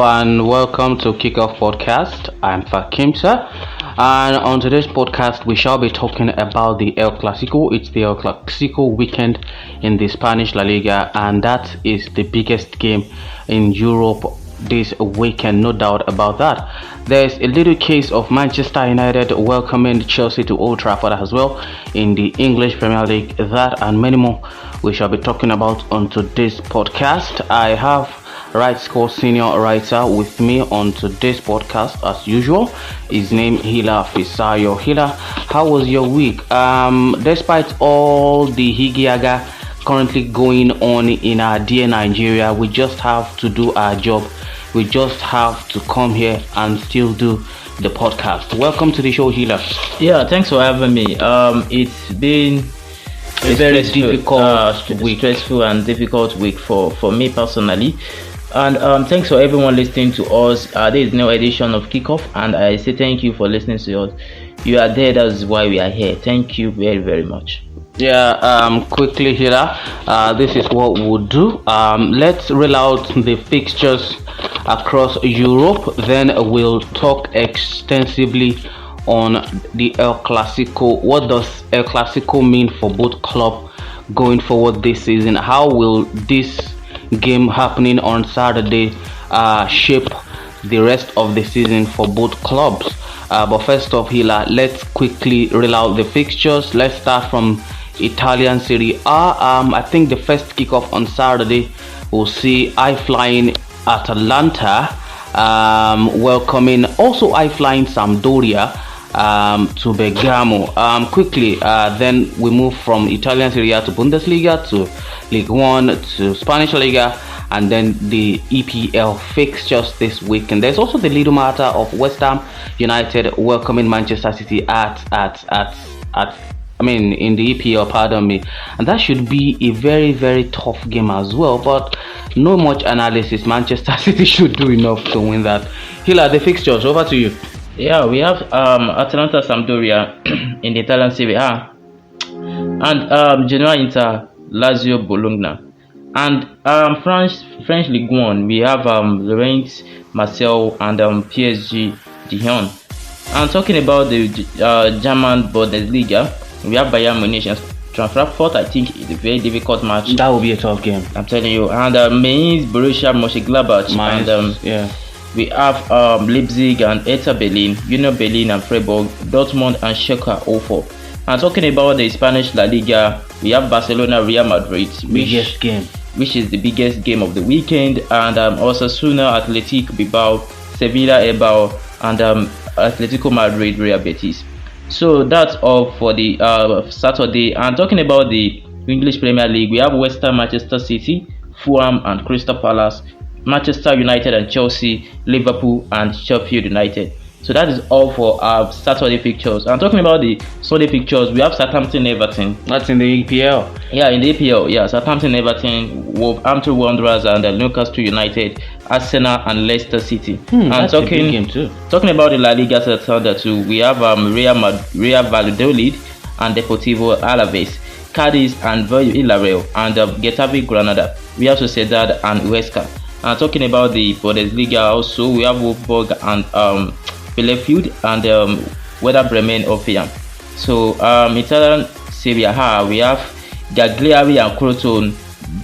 and welcome to KICKOFF Podcast. I'm Fakim sir, and on today's podcast we shall be talking about the El Clasico. It's the El Clasico weekend in the Spanish La Liga, and that is the biggest game in Europe this weekend, no doubt about that. There's a little case of Manchester United welcoming Chelsea to Old Trafford as well in the English Premier League. That and many more we shall be talking about on today's podcast. I have Right Score senior writer with me on today's podcast as usual. His name Hila Fisayo. Hila, how was your week? Despite all the higiaga currently going on in our dear Nigeria, we just have to do our job. We just have to come here and still do the podcast. Welcome to the show, Hila. Yeah, thanks for having me. It's been a very stressful and difficult week for me personally. And thanks for everyone listening to us. There is no edition of Kickoff, and I say thank you for listening to us. You are there, that's why we are here. Thank you very, very much. Yeah, quickly here, this is what we'll do. Let's roll out the fixtures across Europe, then we'll talk extensively on the El Clasico. What does El Clasico mean for both clubs going forward this season? How will this game happening on Saturday shape the rest of the season for both clubs? But first off, Hila, let's quickly roll out the fixtures. Let's start from Italian Serie A. I think the first kickoff on Saturday will see high-flying Atalanta welcoming also high-flying Sampdoria to Bergamo. Quickly, then we move from Italian Serie A to Bundesliga to Ligue 1 to Spanish Liga, and then the EPL fixtures this weekend. There's also the little matter of West Ham United welcoming Manchester City in the EPL, pardon me, and that should be a very, very tough game as well. But no much analysis. Manchester City should do enough to win that. Hila, the fixtures, over to you. Yeah, we have Atalanta Sampdoria in the Italian Serie A, and Genoa Inter, Lazio Bologna, and French Ligue 1. We have Lorient, Marseille, and PSG Dijon. And talking about the German Bundesliga, we have Bayern Munich and Frankfurt. I think it's a very difficult match. That will be a tough game, I'm telling you. And Mainz, Borussia Mönchengladbach, and we have Leipzig and Hertha Berlin, Union Berlin and Freiburg, Dortmund and Schalke 04. And talking about the Spanish La Liga, we have Barcelona Real Madrid, which is the biggest game of the weekend, and Osasuna Athletic Bilbao, Sevilla Eibar, and Atletico Madrid Real Betis. So that's all for the Saturday. And talking about the English Premier League, we have West Ham, Manchester City, Fulham and Crystal Palace, Manchester United and Chelsea, Liverpool and Sheffield United. So that is all for our Saturday fixtures. And talking about the Sunday fixtures, we have Southampton Everton. That's in the EPL. Yeah, in the EPL. Yeah, Southampton Everton, Wolverhampton Wanderers and Newcastle United, Arsenal and Leicester City. And that's a big game too. Talking about the La Liga Saturday too, we have Real Valladolid and Deportivo Alaves, Cadiz and Villarreal, and Getafe Granada. We have Sociedad and Huesca. And talking about the Bundesliga also, we have Wolfsburg and Bielefeld and Werder Bremen of Fiam. So Italian Serie A, we have Cagliari and Crotone,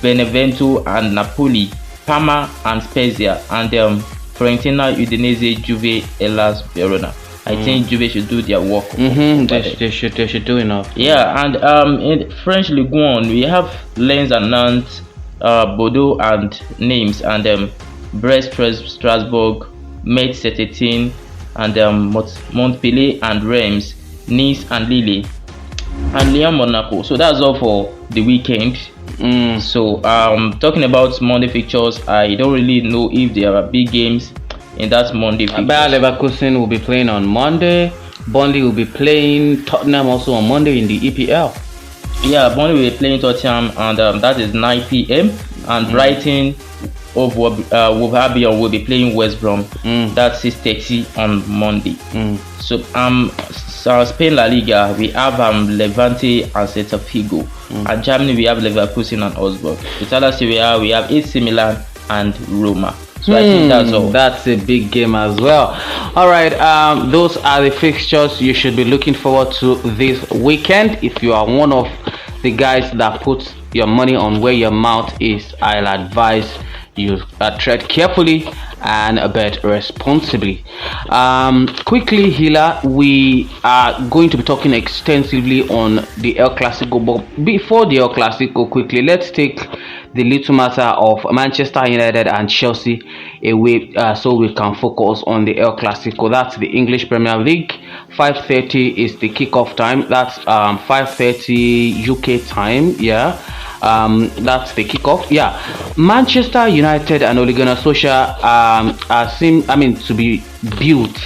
Benevento and Napoli, Parma and Spezia, and Fiorentina, Udinese, Juve, Hellas Verona. I think Juve should do their work. They should do enough. Yeah, and in French Ligue 1, we have Lens and Nantes, Bordeaux and Nimes, and Brest, Strasbourg, Metz, Saint-Étienne, and Montpellier and Reims, Nice and Lille, and Lyon Monaco. So that's all for the weekend. So talking about Monday fixtures, I don't really know if there are big games in that Monday fixture. Bayer Leverkusen will be playing on Monday. Burnley will be playing Tottenham also on Monday in the EPL. Yeah, Burnley will be playing Tottenham, and that is 9 p.m. And Brighton of Wolverhampton will be playing West Brom. That's 6:30 on Monday. So Spain La Liga, we have Levante and Celta Vigo. And Germany, we have Leverkusen and Augsburg. Italian Serie A, we have AC Milan and Roma. So I think that's all. That's a big game as well. All right, those are the fixtures you should be looking forward to this weekend. If you are one of the guys that puts your money on where your mouth is, I'll advise you tread carefully and bet responsibly. Quickly, Hila, we are going to be talking extensively on the El Clasico, but before the El Clasico, quickly, let's take the little matter of Manchester United and Chelsea away, so we can focus on the El Clasico. That's the English Premier League. 5:30 is the kickoff time. That's 5:30 UK time. Yeah. That's the kickoff. Yeah, Manchester United and Ole Gunnar Solskjaer to be built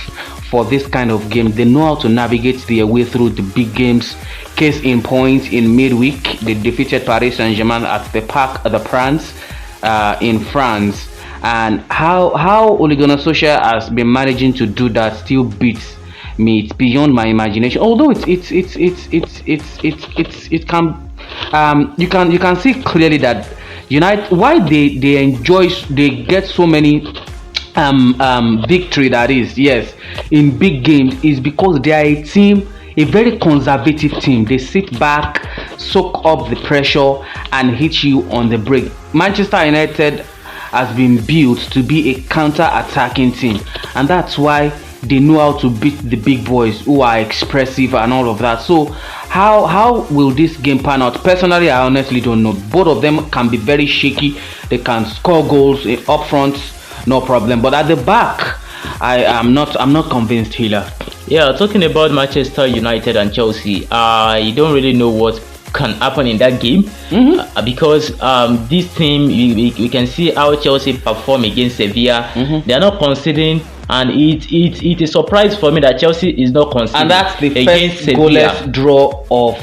for this kind of game. They know how to navigate their way through the big games. Case in point, in midweek they defeated Paris Saint-Germain at the Parc des Princes in France. And how Ole Gunnar Solskjaer has been managing to do that still beats me. It's beyond my imagination. Although it can. You can see clearly that United, why they get so many victory, that is, yes, in big games, is because they are a team, a very conservative team. They sit back, soak up the pressure, and hit you on the break. Manchester United has been built to be a counter-attacking team, and that's why they know how to beat the big boys who are expressive and all of that. So how will this game pan out? Personally, I honestly don't know. Both of them can be very shaky. They can score goals up front, no problem, but at the back, I'm not convinced, Hila. Yeah, talking about Manchester United and Chelsea, I don't really know what can happen in that game, because this team, we can see how Chelsea perform against Sevilla. They are not conceding, and it's a surprise for me that Chelsea is not conceding. And that's the first goalless draw of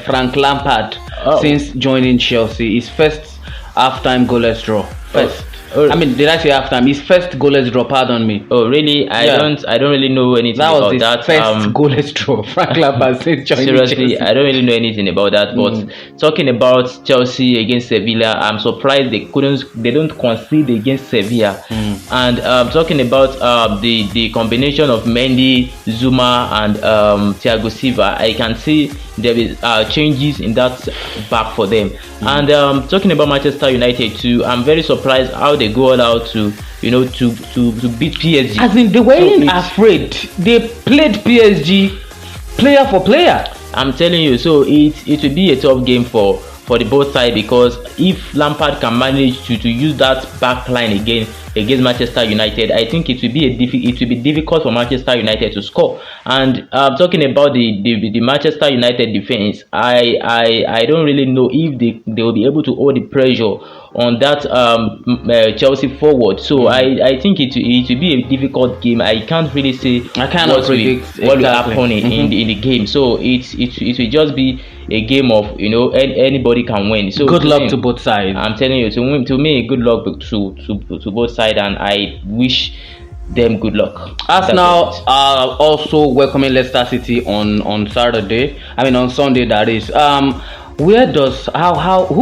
Frank Lampard since joining Chelsea. His first halftime goalless draw. First. Did I say halftime? His first goalless draw, pardon me. Oh, really? I don't really know anything about that. First goalless draw, Frank Lampard since joining seriously, Chelsea. I don't really know anything about that. But talking about Chelsea against Sevilla, I'm surprised they don't concede against Sevilla. And talking about the combination of Mendy, Zuma, and Thiago Silva, I can see there is changes in that back for them. And talking about Manchester United too, I'm very surprised how they go all out to beat PSG. As in, they weren't afraid. They played PSG player for player. I'm telling you, so it will be a tough game for the both sides, because if Lampard can manage to use that back line again against Manchester United, I think it will be difficult for Manchester United to score. And talking about the Manchester United defense, I don't really know if they will be able to hold the pressure on that Chelsea forward. So I think it will be a difficult game. I can't really say what will happen in the game. So it will just be a game of anybody can win. So good luck to both sides. I'm telling you, to me, good luck to both sides, and I wish them good luck. Arsenal are also welcoming Leicester City on Saturday. On Sunday, that is. Who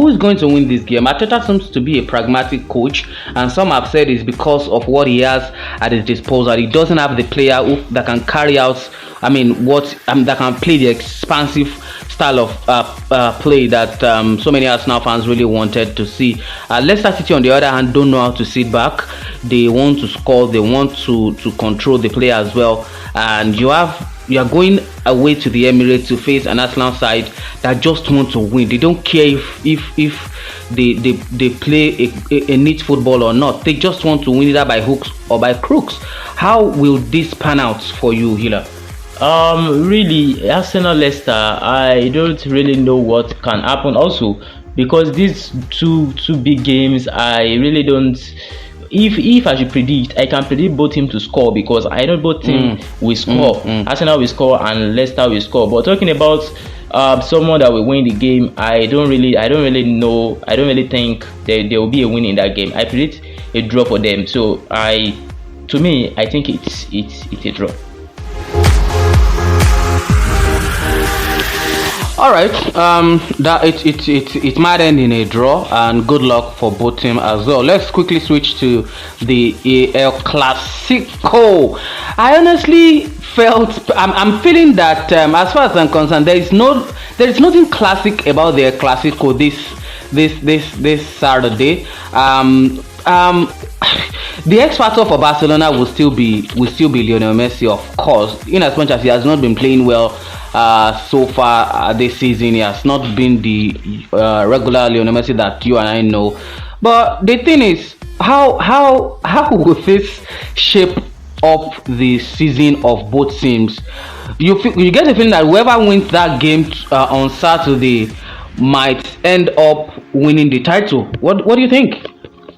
is going to win this game? Arteta seems to be a pragmatic coach, and some have said it's because of what he has at his disposal. He doesn't have the player that can carry out, that can play the expansive style of play that so many Arsenal fans really wanted to see. Leicester City, on the other hand, don't know how to sit back. They want to score. They want to control the play as well. And you are going away to the Emirates to face an Arsenal side that just want to win. They don't care if they play a neat football or not. They just want to win, either by hooks or by crooks. How will this pan out for you, Hila? Really, Arsenal Leicester, I don't really know what can happen also, because these two big games, I really don't. If I should predict, I can predict both teams to score, because I know both teams will score. Arsenal will score and Leicester will score. But talking about someone that will win the game, I don't really know. I don't really think there will be a win in that game. I predict a draw for them. So to me, I think it's a draw. All right. That it might end in a draw, and good luck for both teams as well. Let's quickly switch to the El Clasico. I honestly felt I'm feeling that as far as I'm concerned, there is nothing classic about the El Clasico this Saturday. The X factor for Barcelona will still be Lionel Messi, of course, in as much as he has not been playing well so far this season. He has not been the regular Lionel Messi that you and I know. But the thing is, how will this shape up the season of both teams? You get the feeling that whoever wins that game on Saturday might end up winning the title. What do you think?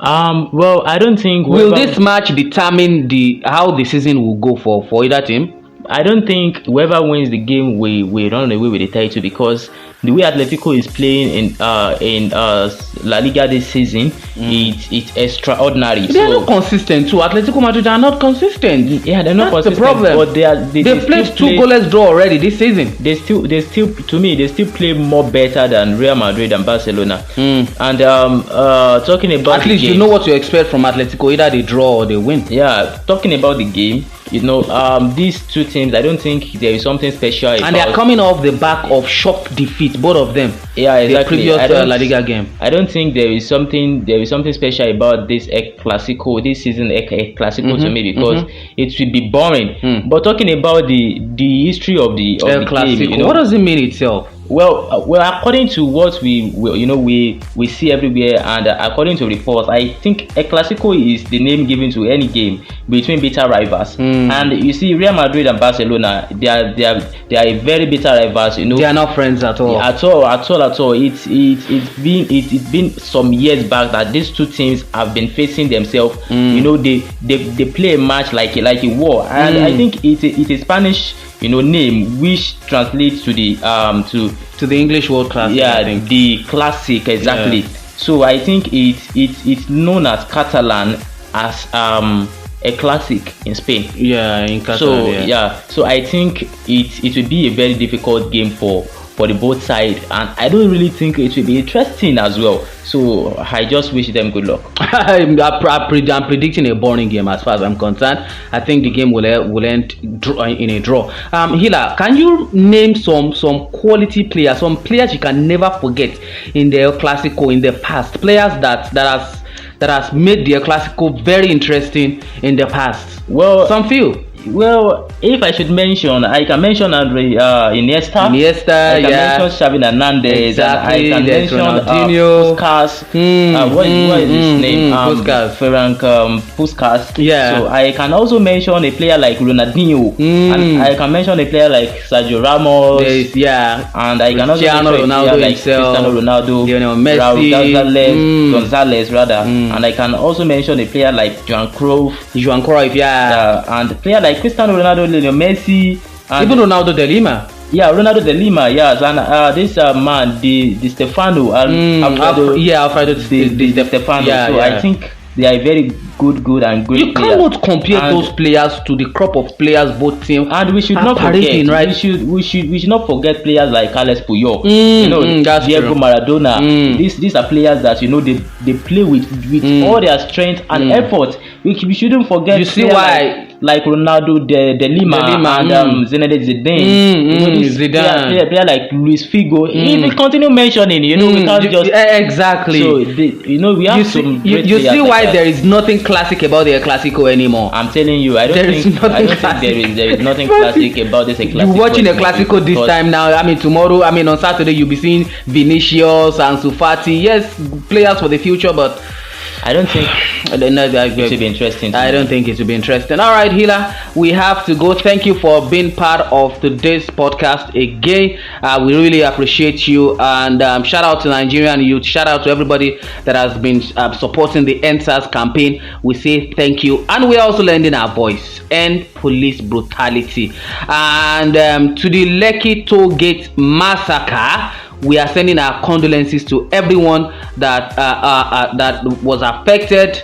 Well, I don't think. Will this match determine how the season will go for either team? I don't think whoever wins the game will run away with the title, because the way Atletico is playing in La Liga this season, it's extraordinary. They are not consistent too. Atletico Madrid are not consistent. Yeah, they're not consistent. The problem. But they played two goalless draw already this season. They still to me they still play more better than Real Madrid and Barcelona. And talking about at least you know what to expect from Atletico, either they draw or they win. Yeah, talking about the game, these two teams, I don't think there is something special. And they are coming off the back of shock defeat, both of them. Yeah, exactly. The previous La Liga game. I don't think there is something special about this Clasico this season. Clasico to me, because it will be boring. But talking about the history of the Clasico, game, what does it mean itself? Well, according to what we see everywhere, and according to reports, I think a Clasico is the name given to any game between bitter rivals. And you see, Real Madrid and Barcelona, they are very bitter rivals. They are not friends at all. At all. It's been some years back that these two teams have been facing themselves. They play a match like a war, and I think it's a Spanish name which translates to the to the English word classic. Yeah, the classic, exactly. Yeah. So I think it's known as Catalan as a classic in Spain. Yeah, in Catalan. So I think it will be a very difficult game for the both sides, and I don't really think it will be interesting as well. So I just wish them good luck. I'm predicting a boring game as far as I'm concerned. I think the game will end in a draw. Hila, can you name some quality players, some players you can never forget in the El Clasico in the past? Players that has made the El Clasico very interesting in the past. Well, some few. Well, if I should mention, I can mention Iniesta. I can mention Xavi Hernandez. Exactly. I can mention Ronaldinho. Puskas. What is his name? Puskas. Ferenc Puskas. Yeah. So I can also mention a player like Ronaldinho. And I can mention a player like Sergio Ramos. And I can also mention a player like Cristiano Ronaldo, Lionel Messi, Gonzalez rather. And I can also mention a player like Johan Cruyff. And a player like Cristiano Ronaldo, Lionel Messi, and even Ronaldo de Lima. Yeah, Ronaldo de Lima, yes, and this man, the Stefano, Alfredo Di Stefano. So I think they are very good and great. You cannot compare those players to the crop of players both teams. And we should not forget, right? We should not forget players like Carles Puyol, Diego Maradona. These are players that they play with all their strength and effort. We shouldn't forget. You see why? Like Ronaldo de Lima and Zinedine Zidane. Zidane. Player like Luis Figo. If we continue mentioning, we can't just exactly. So we have some great you see why like there is nothing classic about the El Clasico anymore. I'm telling you, I don't think there is nothing classic about this El Clasico. You're watching a Clasico this time now. Tomorrow. On Saturday you'll be seeing Vinicius and Sufati. Yes, players for the future, but I don't think it should be interesting. I don't think it should be interesting. All right, Hila, we have to go. Thank you for being part of today's podcast again. We really appreciate you, and shout out to Nigerian youth. Shout out to everybody that has been supporting the NSAS campaign. We say thank you, and we're also lending our voice and police brutality. And to the Lekki Toll Gate massacre, we are sending our condolences to everyone that was affected.